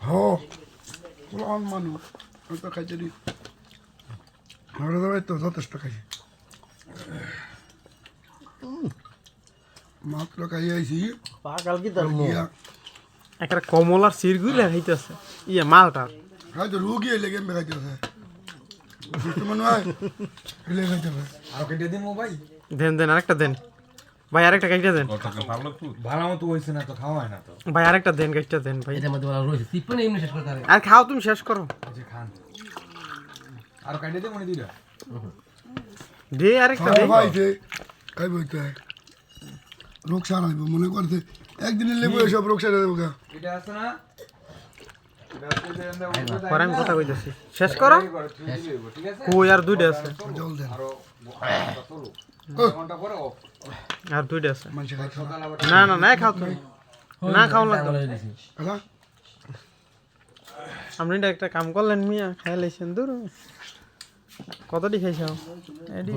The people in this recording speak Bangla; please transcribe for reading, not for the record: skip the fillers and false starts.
হ্যাঁ পুরান মানুষ আমি তো খাইতে দিই আমরা দাবাই তো যথেষ্ট খাইছি মাত্র খাই আইছি পাকাল কি তোর গিয়া একটা কমলার সিরগুলা খাইতেছে ইয়ে মালটা হয়তো রুগী এলে গেমে খাইতে আছে সুস্থ মনে হয় এলে খাইতে হবে আর কেটে দিন ভাই দেন আরেকটা দেন ভাই আরেকটা কাইটা দেন ভালো মতো হয়েছে না তো খাওয়া হয় না তো ভাই আরেকটা দেন কাইটা দেন ভাই এটার মধ্যে বলা রয়েছে তিপ্পনে এমনি শেষ করতে পারে আর খাও তুমি শেষ করো যে খান আর কেটে দে মনে দিরা দে আরেকটা দে ভাই যে খাই বইতে রোগ সারাইব মনে করতে একদিনের লেবু এসব রোগ সারা দেবো গা এটা আছে না পরে আমি কথা কইতেছি শেষ করো ঠিক আছে কই আর দুইটা আছে জল দেন আরো ঘন্টা পরে অফ আর দুইটা আছে মানুষ খাইতে সকাল আবার না খাও তুমি না খাও লাগতো হ্যাঁ আপনি এটা একটা কাম করলেন মিয়া খাই লাইছেন দূর কতটি খাইছাও এডি